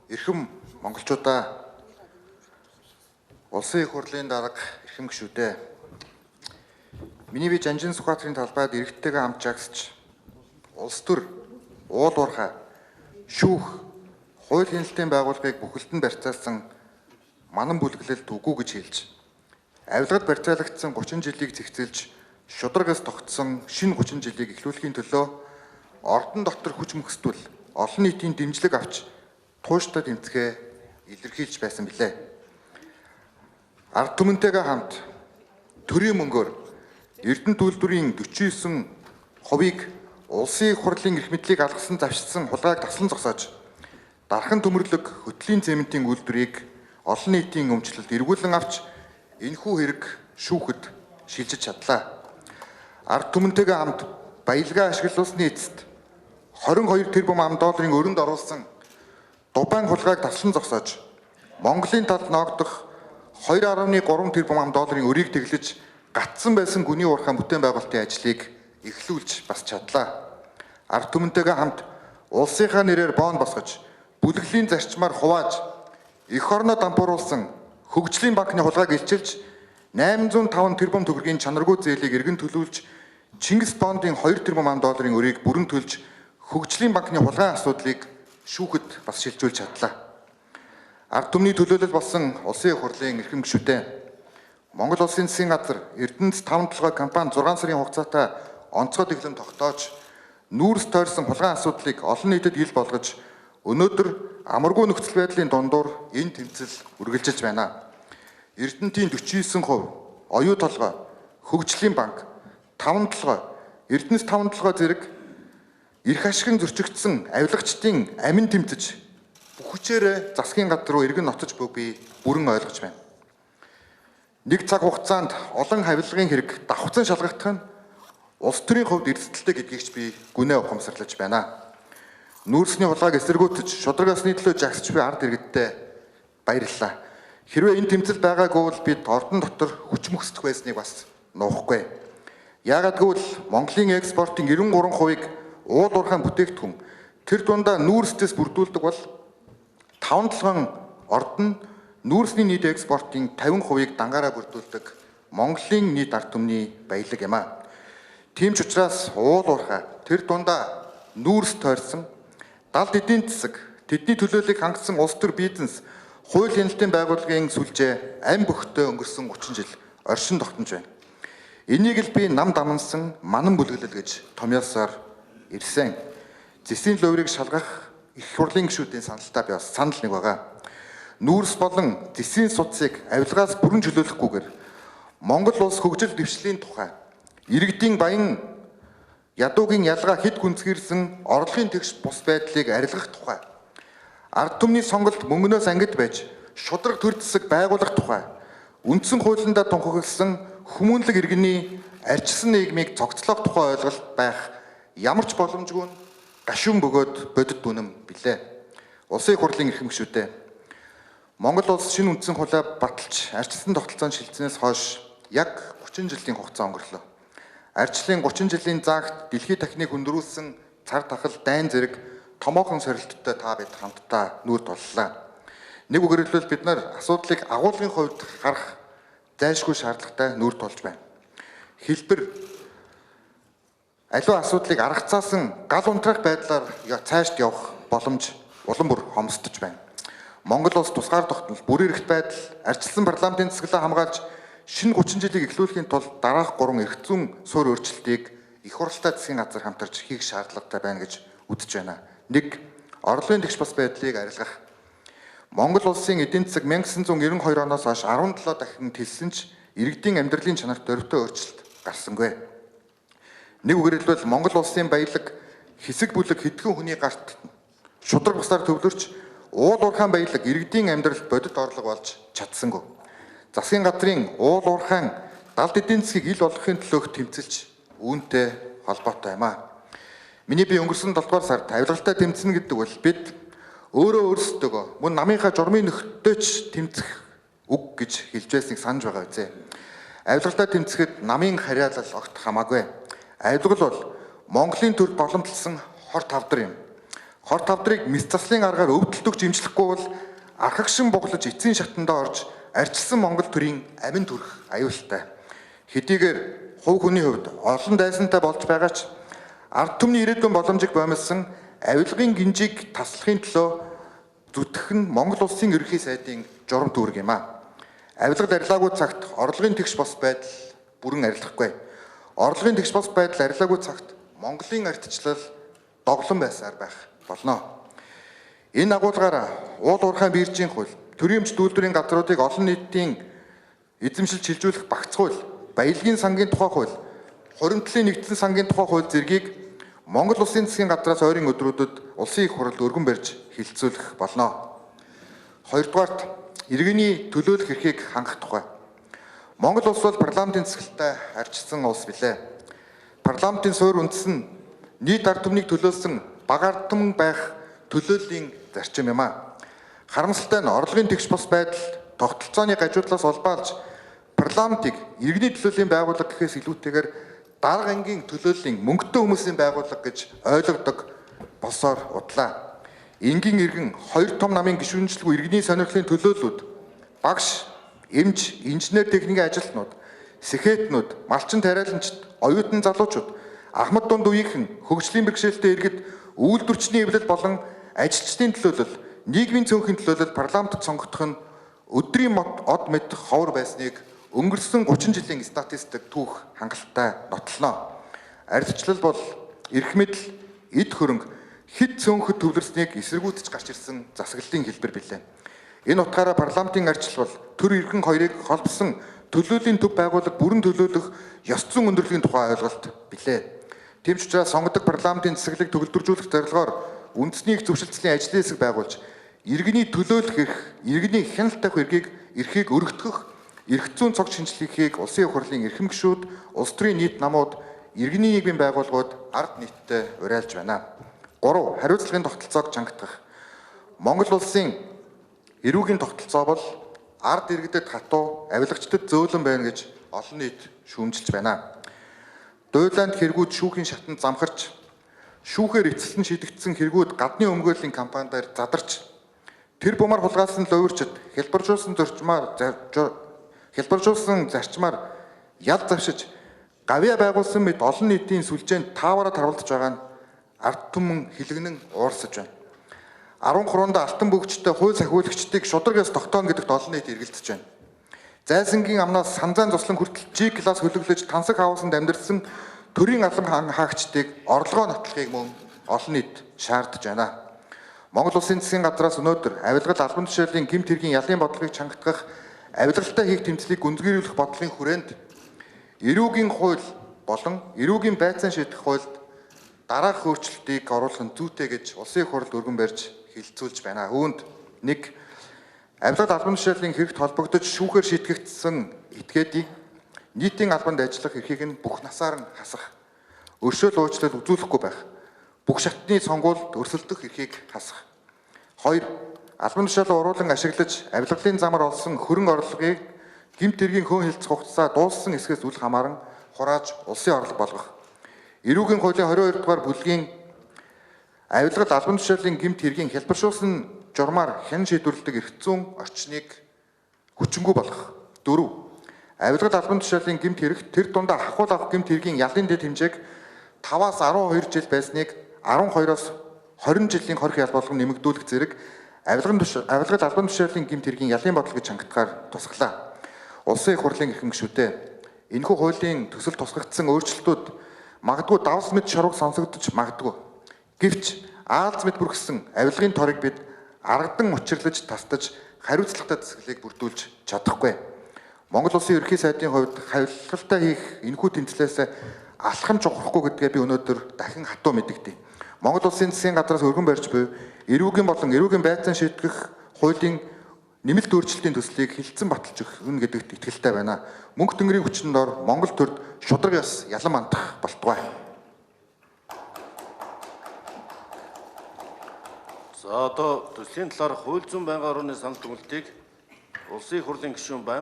Эрхэм монголчуудаа улсын их хурлын дарга эрхэм гишүүдээ миний бие Жанжин Сүхбаатарын талбайд иргэдтэйгээ хамт жагсч улс төр уул уурхай шүүх хууль хяналтын байгууллагыг бүхэлдэнд барьцаалсан манан бүлэглэлд үгүй гэж хэлж авилгад барьцаалагдсан 30 жилийг зэгцэлж шударгаас тогтсон шинэ 30 жилийг эхлүүлэхийн төлөө ордон дотор хүч мөхсдүүл олон нийтийн дэмжлэг авч тууштай тэмцэхээ илэрхийлж байсан билээ. Ард түмэнтэйгээ хамт төрийн мөнгөөр Эрдэнэ төлбөрийн 49%-ийг улсын их хурлын эрх мэдлийг алгасан завшилсан хулгайг таслан зогсоож дархан төмөрлөг хөтлийн цементийн үйлдвэрийг олон нийтийн өмчлөлд эргүүлэн авч энэхүү хэрэг шүүхэд шилжиж чадлаа. Ард түмэнтэйгээ хамт баялгаа ашиглуулсны эцэст 22 тэрбум $, өрөнд оруулсан Дубайн хулгайг таслан зогсоож Монголын талд ноогдох 2.3 тэрбум $, өрийг тэглэж гатсан байсан гүний уурхай бүтээн байгуулалтын ажлыг эхлүүлж бас чадлаа. Ард түмэнтэйгээ хамт улсынхаа нэрээр боон босгож бүлэглэлийн зарчмаар хувааж эх орноо дампууруулсан хөгжлийн банкны хулгайг илчилж 805 тэрбум төгрөгийн чанаргүй зээлийг эргэн төлүүлж Чингис бондын 2 тэрбум $, өрийг бүрэн төлж хөгжлийн банкны хулгайн асуудлыг шүүхэд бас шилжүүлж чадлаа. Ард түмний төлөөлөл болсон улсын их хурлын эрхэм гишүүдээ Монгол улсын засгийн газар Эрдэнэт 5 толгой компани 6 сарын хугацаатай онцгой дэглэм тогтоож нүүрс тойрсон хулгайн асуудлыг олон нийтэд ил болгож өнөөдөр амаргүй нөхцөл байдлын дундуур энэ тэмцэл үргэлжилж байна. Эрдэнэтийн 49%, оюу толгой, хөгжлийн банк, 5 толгой, Эрдэнэс 5 толгой зэрэг эрх ашигын зөрчигдсөн авилгачдын амин тэмцэж бүх хүчээрээ засгийн газар руу эргэн ноцож буйг би бүрэн ойлгож байна. Нэг цаг хугацаанд олон авилгын хэрэг давхцан шалгагдах нь улс төрийн хувьд эрсдэлтэй гэдгийг ч би гүнээ ухамсарлаж байна. Нүүрсний хулгайг эсэргүүцэж шударгасны төлөө жагсч буй ард иргэдтэй баярлалаа. Хэрвээ энэ тэмцэл байгаагүй бол бид ордон дотор хүч мөхсдөх байсныг бас нуухгүй. Яагаад гэвэл Монголын экспортын 93%-ийг уул уурхай бүтээгдэхүүн тэр дундаа нүүрсдээс бүрдүүлдэг бол 5 толгойн ордон нүүрсний нийт экспортын 50%-ийг дангаараа бүрдүүлдэг Монголын нийт ард түмний баялаг юм а. Тийм ч учраас уул уурхай тэр дундаа нүүрс тойрсон далд эдийн засаг тэдний төлөөллийг хангасан улс төр бизнес хууль хяналтын байгууллагын сүлжээ ам бөхтөө өнгөрсөн 30 жил оршин тогтнож байна. Энийг л би нам дамнсан манан бүлэглэл гэж томьёосоор ирсэн. Зэсийн луврыг шалгах их хурлын гишүүдийн саналтаа би бас санал нэг байгаа. Нүүрс болон зэсийн судсыг авилгаас бүрэн чөлөөлөхгүйгээр Монгол улс хөгжил дэвшлийн тухай иргэдийн баян ядуугийн ялгаа хэд гүнзгийрсэн орлогын тэгш бус байдлыг арилгах тухай ард түмний сонголт мөнгнөөс ангид байж шудраг төр засаг байгуулах тухай үндсэн хуулиндаа тунхагласан хүмүүнлэг иргэний арчсан нийгмийг цогцлох тухай ойлголт байх ямар ч боломжгүй нь гашуун бөгөөд бодит үнэм билээ. Улсын их хурлын эрхэм гишүүдээ Монгол улс шинэ үндсэн хуулиа баталж арчсан тогтолцоонд шилжснээс хойш яг 30 жилийн хугацаа өнгөрлөө. Арчлын 30 жилийн заагт дэлхийн тахныг хүндрүүлсэн цар тахал дайн зэрэг томоохон сорилттой та бид хамтдаа нүүр туллаа. Нэг үгээр хэлбэл бид нар асуудлыг агуулгын хувьд харах зайлшгүй шаардлагатай нүүр тулж байна. Хэлбэр аливаа асуудлыг аргацаасан гал унтраах байдлаар цаашд явах боломж улам бүр хомсдож байна. Монгол улс тусгаар тогтнол, бүрэн эрхт байдал, арчилсан парламентын засаглаа хамгаалж шинэ 30 жилийг эхлүүлэхийн тулд дараах 3 эрх зүйн суурь өөрчлөлтийг их хурлтай засгийн газар хамтарч хийх шаардлагатай байна гэж үзэж байна. 1. Орлогын тэгш бас байдлыг арилгах. Монгол улсын эдийн засаг 1992 оноос хойш 17 дахин тэлсэн ч иргэдийн амьдралын чанарт дөрвтэй өөрчлөлт гарсангүй. Нэг үгээр хэлбэл Монгол улсын баялаг хэсэг бүлэг хэдхэн хүний гарт шудраг бусаар төвлөрч уул уурхай баялаг иргэдийн амьдралд бодит орлого болж чадсангүй. Засгийн газрын уул уурхай далд эдийн засгийг ил болгохын төлөөх тэмцэлж үүнтэй холбоотой юм а. Миний би өнгөрсөн 7 дугаар сард авилгалтай тэмцэнэ гэдэг бол бид өөрсдөө мөн намынхаа журмын нөхдөд ч тэмцэх үг гэж хэлж байсныг санаж байгаа үзье. Авилгалтай тэмцэхэд намын харьяалал огт хамаагүй. Авилгал бол Монголын төрд боломжлсон хор тавдар юм. хор тавдрыг мэс заслын аргаар өвдөлтөг жимжлэхгүй бол архагшин буглаж эцсийн шатандаа орж арчилсан Монгол төрийн амин төрх аюултай. Хэдийгээр хувь хүний хувьд олон дайсантай болж байгаа ч ард түмний ирээдүйн боломжийг боомлсон авилгын гинжийг таслахын төлөө зүтгэх нь Монгол улсын ерөнхий сайдын журам дүүрэг юм а. Авилгад арилаагүй цагт орлогын тэгш бос байдал бүрэн арилахгүй. Орлогын тэгш бос байдал арилаагүй цагт Монголын ардчлал доглон байсаар байх болно. Энэ агуулгаараа уул уурхайн биржийн хууль, төрийн өмч үйлдвэрийн газруудыг олон нийтийн эзэмшил шилжүүлэх багц хууль, баялагын сангийн тухай хууль, хуримтлалын нэгдсэн сангийн тухай хууль зэргийг Монгол улсын засгийн газраас ойрын өдрүүдэд улсын их хурлд өргөн барьж хилцүүлэх болно. Хоёрдугаарт иргэний төлөөлөх эрхийг хангах тухай. Монгол улс бол парламентын засаглалтай арчсан улс билээ. Парламентын суурь үндэс нь нийт ард түмнийг төлөөлсөн бага ард түмэн байх төлөөллийн зарчим юм а. Харамсалтай нь орлогын тэгш бус байдал тогтолцооны гажуудлаас улбаалж парламентыг иргэний төлөөллийн байгууллага гэхээс илүүтэйгээр дарга ангийн төлөөллийн мөнгөтэй хүмүүсийн байгууллага гэж ойлгодог болсоор удлаа. Энгийн иргэн хоёр том намын гишүүнчлэгүй иргэний сонирхлын төлөөллүүд, багш, эмч, инженер техникийн ажилтнууд, сэхэтнүүд, малчин тариаланчид, оюутан залуучууд, ахмад дунд үеийнхэн, хөгжлийн бэрхшээлтэй иргэд үйлдвэрчний эвлэл болон ажилчдын төлөөлөл, нийгмийн цөөнхийн төлөөлөл парламентд сонгогдох нь өдрийн од мэд ховор байсныг өнгөрсөн 30 жилийн статистик түүх хангалттай нотлоно. Ардчлал бол эрх мэдэл, эд хөрөнгө, хэд цөөнхөд төвлөрснийг эсэргүүцэж гарч ирсэн засаглалын хэлбэр билээ. Энэ утгаараа парламентын ардчлал бол төр эрхэн хоёрыг холбосон төлөөлийн төв байгууллага бүрэн төлөөлөх ёс зүйн өндөрлөгийн тухай ойлголт билээ. Тийм ч учраас сонгодог парламентын засаглалыг төгөлдржүүлэх зорилгоор үндэсний их зөвшөлтсөлийн ажлын хэсэг байгуулж иргэний төлөөлөх эрх, иргэний хяналт тавих эрхийг өргөдгөх эрх зүйн цог шинжилгээг улсын их хурлын эрхэм гишүүд, улс төрийн нийт намууд, иргэний нийгмийн байгууллагууд ард нийтдээ уриалж байна. 3. Хариуцлагын тогтолцоог чангатгах. Монгол улсын эрүүгийн тогтолцоо бол ард иргэдэд хатуу, авилагчдад зөөлөн байна гэж олон нийт шүүмжилж байна. Дуйланд хэрэгүүд шүүхийн шатанд замхарч, шүүхээр эцэслэн шийдэгдсэн хэрэгүүд гадны өмгөөллийн компаниудаар задарч, тэр бумаар хулгайлсан ловирчид хэлбэржүүлсэн зарчмаар ял завшиж, гавья байгуулсан мэт олон нийтийн сүлжээнд таавараар тарвалдж байгаа нь ард түмэн хилэгнэн уурсаж байна. 13-нд алтан бөгчтэй хууль сахиулагчдыг шударгаас тогтооно гэдэгт олон нийт эргэлдэж байна. Зайсангийн амнаас санзайн цуслан хүртэл G класс хөлөглөж тансаг хаусанд амьдэрсэн төрийн алан хаагчдыг орлогоо нотлохыг мөн олон нийт шаардж байна. Монгол улсын засгийн газраас өнөөдөр авилгал албан тушаалын гэмт хэргийн ялын бодлогыг чангатгах, авилгалтай хийх тэмцлийг гүнзгийрүүлэх бодлогын хүрээнд эрүүгийн хууль болон эрүүгийн байцаан шийдэх хуульд дараах өөрчлөлтийг оруулах нь зүйтэй гэж улсын их хурлд өргөн барьж хилцүүлж байна. Үүнд 1. Авилгал албан тушаалын хэрэгт холбогдож шүүхээр шийтгэгдсэн этгээдийг нийтийн албанд ажиллах эрхийг нь бүх насаар нь хасах, өршөөл уучлал үзүүлэхгүй байх, бүх шатны сонгуульд өрсөлдөх эрхийг хасах. 2. Албан тушаалаа уруулан ашиглаж авилгалын замаар олсон хөрөнгө орлогыг гэмт хэргийн хөөн хэлцэх хугацаа дууссан эсгээс үл хамааран хурааж улсын орлого болгох. Эрүүгийн хуулийн 22 дугаар бүлгийн авилгал албан тушаалын гэмт хэргийн хэлбэршүүлсэн журмаар хэн шийдвэрлэдэг эрх зүйн орчныг хүчингүй болгох. 4. Авилгал албан тушаалын гэмт хэрэг тэр дундаа хахуул авах гэмт хэргийн ялын дэд хэмжээг 5-аас 12 жил байсныг 12-оос 20 жилийн хорих ял болгон нэмэгдүүлэх зэрэг авилгал албан тушаалын гэмт хэргийн ялын бодлогыг чангатахаар тусглаа. Улсын их хурлын эрхэм гишүүдээ энэхүү хуулийн төсөл тусгагдсан өөрчлөлтүүд магадгүй давс мэд шорог сонсогдож магадгүй. Гэвч аалз мэд бүрхсэн авилгын торыг бид аргадан учирлаж тастаж хариуцлагатай засаглалыг бүрдүүлж чадахгүй. Монгол улсын ерөнхий сайдын хувьд хавилгалтай хийх энэхүү тэмцлээс алхам чухрахгүй гэдгээ би өнөөдөр дахин хатуу мэдэгдэв. Монгол улсын засгийн газраас өргөн барьж буй эрүүгийн болон эрүүгийн байцаан шийтгэх хуулийн нэмэлт өөрчлөлтийн төслийг хилцэн баталж өгнө гэдэгт итгэлтэй байна. Мөнх төмрийн хүчинд ор Монгол төрд шудраг ёс ялан мандах болтугай. За одоо төслийн талаар хууль зүйн байнгын орны санал дүгнэлтийг улсын их хурлын гишүүн